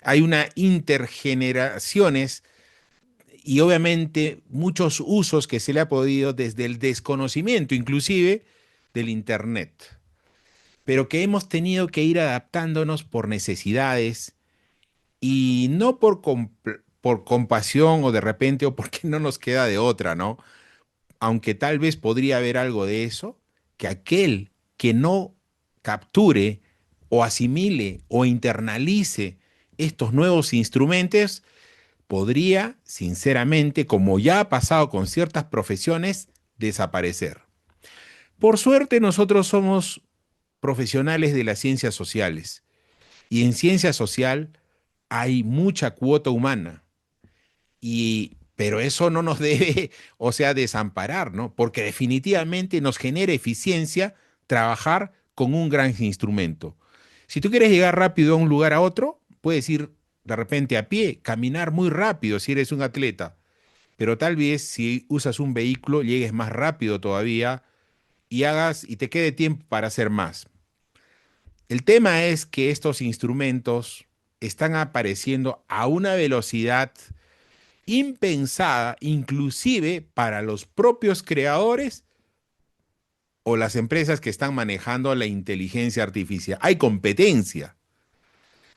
Hay una intergeneraciones y obviamente muchos usos que se le ha podido desde el desconocimiento inclusive del Internet, pero que hemos tenido que ir adaptándonos por necesidades y no por compasión o de repente o porque no nos queda de otra, ¿no? Aunque tal vez podría haber algo de eso, que aquel que no capture o asimile o internalice estos nuevos instrumentos podría, sinceramente, como ya ha pasado con ciertas profesiones, desaparecer. Por suerte, nosotros somos profesionales de las ciencias sociales y en ciencia social hay mucha cuota humana pero eso no nos debe, o sea, desamparar, ¿no? Porque definitivamente nos genera eficiencia trabajar con un gran instrumento. Si tú quieres llegar rápido a un lugar a otro, puedes ir de repente a pie, caminar muy rápido si eres un atleta, pero tal vez si usas un vehículo llegues más rápido todavía y te quede tiempo para hacer más. El tema es que estos instrumentos están apareciendo a una velocidad impensada, inclusive para los propios creadores o las empresas que están manejando la inteligencia artificial. Hay competencia.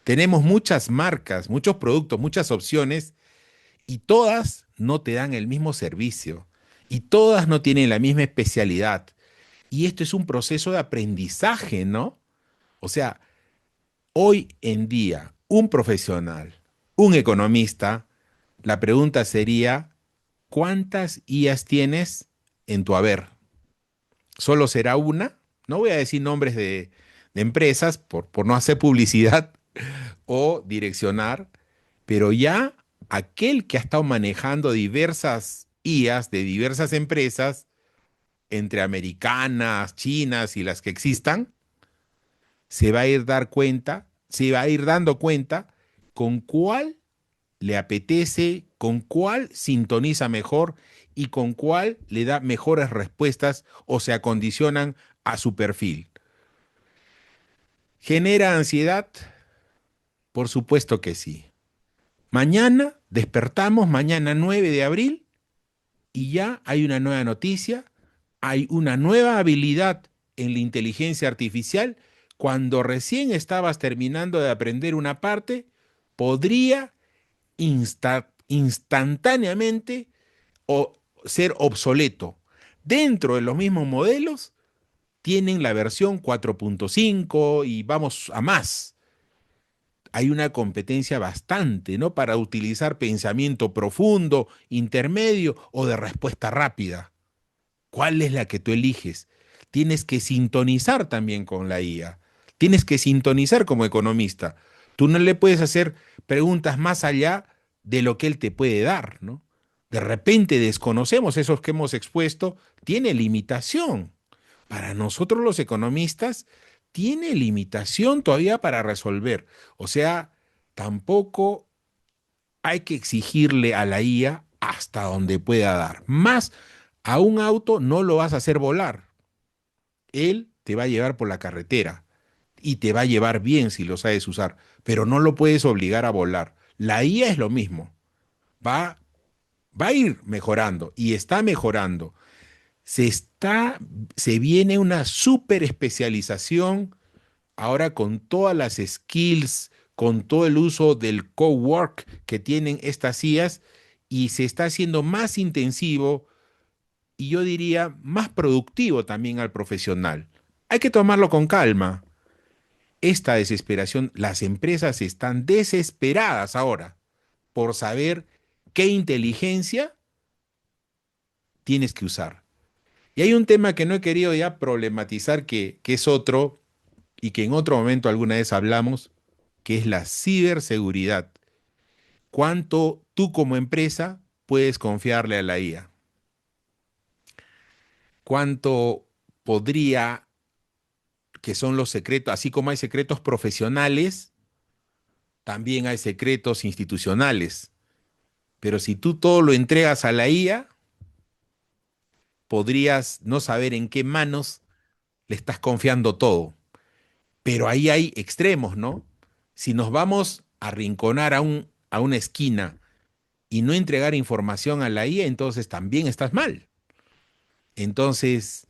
Tenemos muchas marcas, muchos productos, muchas opciones y todas no te dan el mismo servicio y todas no tienen la misma especialidad. Y esto es un proceso de aprendizaje, ¿no? O sea, hoy en día, un profesional, un economista, la pregunta sería, ¿cuántas IAs tienes en tu haber? ¿Solo será una? No voy a decir nombres de empresas por no hacer publicidad o direccionar, pero ya aquel que ha estado manejando diversas IAs de diversas empresas, entre americanas, chinas y las que existan, se va a ir dando cuenta con cuál le apetece, con cuál sintoniza mejor y con cuál le da mejores respuestas o se acondicionan a su perfil. ¿Genera ansiedad? Por supuesto que sí. Mañana despertamos, mañana 9 de abril, y ya hay una nueva noticia, hay una nueva habilidad en la inteligencia artificial. Cuando recién estabas terminando de aprender una parte, podría instantáneamente o ser obsoleto. Dentro de los mismos modelos tienen la versión 4.5 y vamos a más. Hay una competencia bastante, ¿no? Para utilizar pensamiento profundo, intermedio o de respuesta rápida. ¿Cuál es la que tú eliges? Tienes que sintonizar también con la IA. Tienes que sintonizar como economista. Tú no le puedes hacer preguntas más allá de lo que él te puede dar, ¿no? De repente desconocemos esos que hemos expuesto, tiene limitación. Para nosotros los economistas, tiene limitación todavía para resolver. O sea, tampoco hay que exigirle a la IA hasta donde pueda dar. Más a un auto no lo vas a hacer volar. Él te va a llevar por la carretera y te va a llevar bien si lo sabes usar, pero no lo puedes obligar a volar. La IA es lo mismo, va, va a ir mejorando y está mejorando. Se está, se viene una super especialización ahora con todas las skills, con todo el uso del cowork que tienen estas IAs y se está haciendo más intensivo y yo diría más productivo también al profesional. Hay que tomarlo con calma. Esta desesperación, las empresas están desesperadas ahora por saber qué inteligencia tienes que usar. Y hay un tema que no he querido ya problematizar, que es otro, y que en otro momento alguna vez hablamos, que es la ciberseguridad. ¿Cuánto tú como empresa puedes confiarle a la IA? ¿Cuánto podría, que son los secretos, así como hay secretos profesionales, también hay secretos institucionales? Pero si tú todo lo entregas a la IA, podrías no saber en qué manos le estás confiando todo. Pero ahí hay extremos, ¿no? Si nos vamos a arrinconar a una esquina y no entregar información a la IA, entonces también estás mal. Entonces,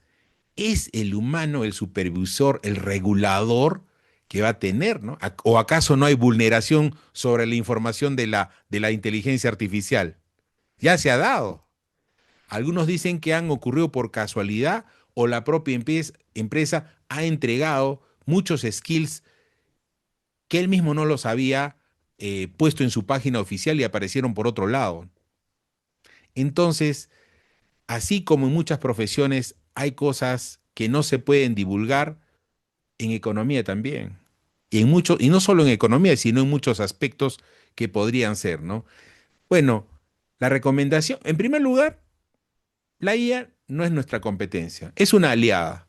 ¿es el humano el supervisor, el regulador que va a tener, ¿no? ¿O acaso no hay vulneración sobre la información de la inteligencia artificial? Ya se ha dado. Algunos dicen que han ocurrido por casualidad o la propia empresa ha entregado muchos skills que él mismo no los había puesto en su página oficial y aparecieron por otro lado. Entonces, así como en muchas profesiones hay cosas que no se pueden divulgar, en economía también. Y no solo en economía, sino en muchos aspectos que podrían ser, ¿no? Bueno, la recomendación, en primer lugar, la IA no es nuestra competencia, es una aliada.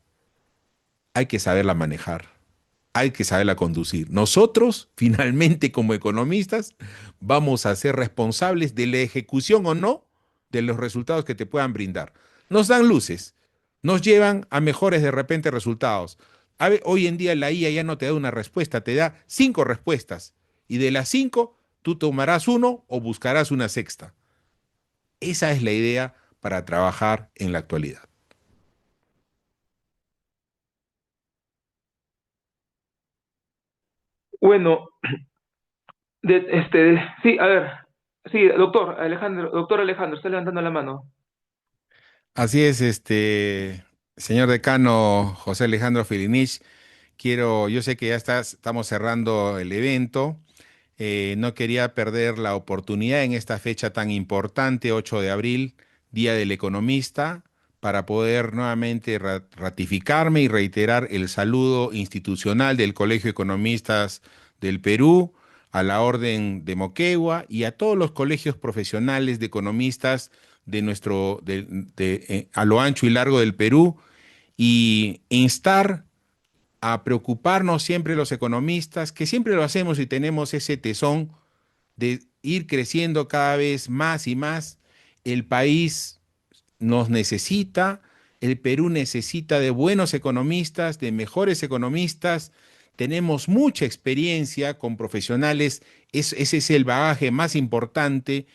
Hay que saberla manejar, hay que saberla conducir. Nosotros, finalmente, como economistas, vamos a ser responsables de la ejecución o no de los resultados que te puedan brindar. Nos dan luces, nos llevan a mejores de repente resultados. Hoy en día la IA ya no te da una respuesta, te da 5 respuestas. Y de las 5, tú tomarás uno o buscarás una sexta. Esa es la idea para trabajar en la actualidad. Bueno, sí, a ver, sí, doctor Alejandro, está levantando la mano. Así es, señor decano José Alejandro Filinich, yo sé que ya estamos cerrando el evento, no quería perder la oportunidad en esta fecha tan importante, 8 de abril, Día del Economista, para poder nuevamente ratificarme y reiterar el saludo institucional del Colegio de Economistas del Perú, a la Orden de Moquegua y a todos los colegios profesionales de economistas de a lo ancho y largo del Perú, y instar a preocuparnos siempre los economistas, que siempre lo hacemos y tenemos ese tesón de ir creciendo cada vez más y más. El país nos necesita, el Perú necesita de buenos economistas, de mejores economistas. Tenemos mucha experiencia con profesionales, ese es el bagaje más importante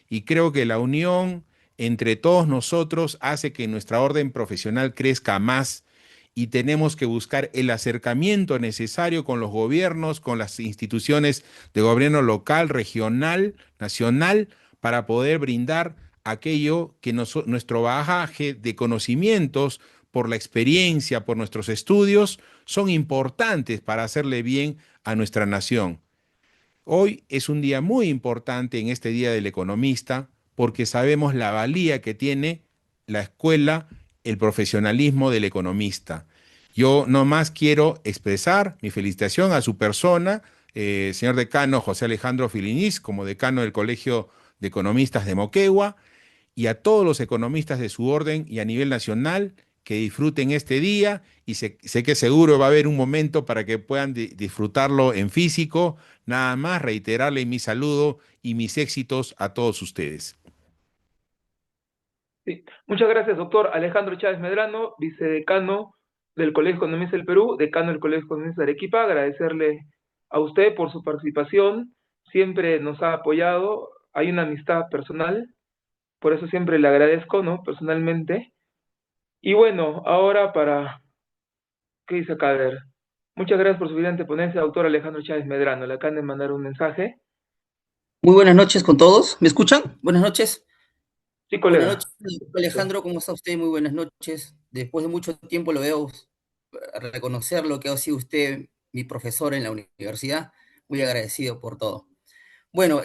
y creo que la unión entre todos nosotros hace que nuestra orden profesional crezca más y tenemos que buscar el acercamiento necesario con los gobiernos, con las instituciones de gobierno local, regional, nacional, para poder brindar aquello que nuestro bagaje de conocimientos, por la experiencia, por nuestros estudios, son importantes para hacerle bien a nuestra nación. Hoy es un día muy importante en este Día del Economista porque sabemos la valía que tiene la escuela, el profesionalismo del economista. Yo nomás quiero expresar mi felicitación a su persona, señor decano José Alejandro Filiniz, como decano del Colegio de Economistas de Moquegua, y a todos los economistas de su orden y a nivel nacional que disfruten este día y sé que seguro va a haber un momento para que puedan disfrutarlo en físico. Nada más reiterarle mi saludo y mis éxitos a todos ustedes. Sí. Muchas gracias, doctor Alejandro Chávez Medrano, vicedecano del Colegio de Economistas del Perú, decano del Colegio de Economistas de Arequipa, agradecerle a usted por su participación, siempre nos ha apoyado, hay una amistad personal, por eso siempre le agradezco, ¿no? Personalmente. Y bueno, ahora ¿qué dice acá? A ver, muchas gracias por su brillante ponencia, doctor Alejandro Chávez Medrano, le acaban de mandar un mensaje. Muy buenas noches con todos. ¿Me escuchan? Buenas noches. Sí, Buenas colega. noches, Alejandro, ¿cómo está usted? Muy buenas noches. Después de mucho tiempo lo veo reconocer lo que ha sido usted mi profesor en la universidad. Muy agradecido por todo. Bueno,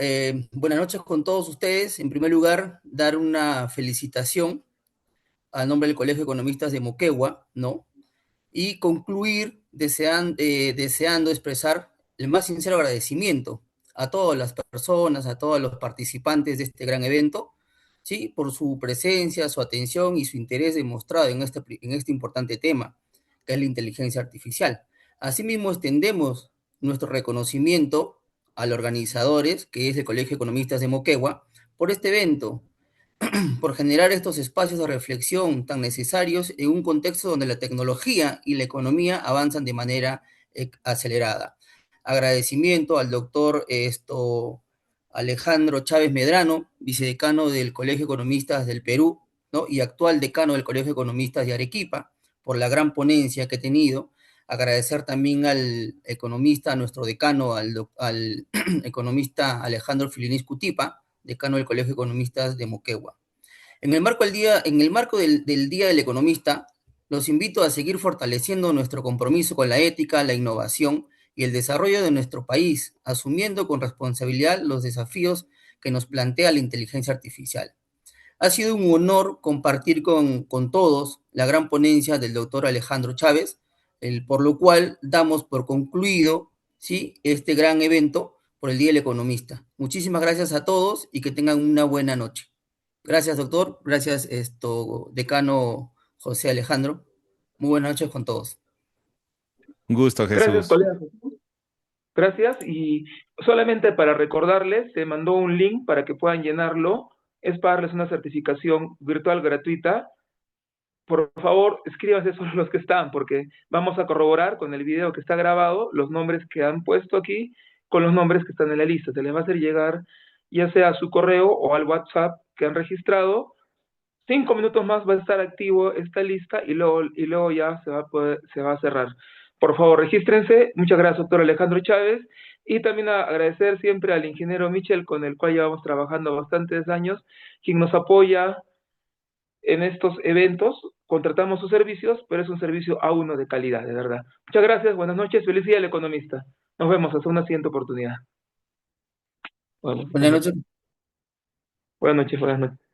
buenas noches con todos ustedes. En primer lugar, dar una felicitación al nombre del Colegio de Economistas de Moquegua, ¿no? Y concluir deseando expresar el más sincero agradecimiento a todas las personas, a todos los participantes de este gran evento, ¿sí? Por su presencia, su atención y su interés demostrado en este importante tema, que es la inteligencia artificial. Asimismo, extendemos nuestro reconocimiento a los organizadores, que es el Colegio de Economistas de Moquegua, por este evento, por generar estos espacios de reflexión tan necesarios en un contexto donde la tecnología y la economía avanzan de manera acelerada. Agradecimiento al doctor Alejandro Chávez Medrano, vicedecano del Colegio de Economistas del Perú, ¿no? Y actual decano del Colegio de Economistas de Arequipa, por la gran ponencia que ha tenido. Agradecer también al economista, a nuestro decano, al economista Alejandro Filinis Cutipa, decano del Colegio de Economistas de Moquegua. En el marco del Día del Economista, los invito a seguir fortaleciendo nuestro compromiso con la ética, la innovación y el desarrollo de nuestro país, asumiendo con responsabilidad los desafíos que nos plantea la inteligencia artificial. Ha sido un honor compartir con todos la gran ponencia del doctor Alejandro Chávez, por lo cual damos por concluido, ¿sí?, este gran evento por el Día del Economista. Muchísimas gracias a todos y que tengan una buena noche. Gracias, doctor. Gracias, decano José Alejandro. Muy buenas noches con todos. Un gusto, Gracias, Jesús. colega. Gracias. Y solamente para recordarles, se mandó un link para que puedan llenarlo. Es para darles una certificación virtual gratuita. Por favor, escríbanse solo los que están, porque vamos a corroborar con el video que está grabado los nombres que han puesto aquí con los nombres que están en la lista. Se les va a hacer llegar ya sea a su correo o al WhatsApp que han registrado. 5 minutos más va a estar activo esta lista y luego ya se va a cerrar. Por favor, regístrense. Muchas gracias, doctor Alejandro Chávez. Y también agradecer siempre al ingeniero Michel, con el cual llevamos trabajando bastantes años, quien nos apoya en estos eventos. Contratamos sus servicios, pero es un servicio A1 de calidad, de verdad. Muchas gracias, buenas noches, feliz día al economista. Nos vemos hasta una siguiente oportunidad. Bueno, Buenas noches. buenas noches, buenas noches.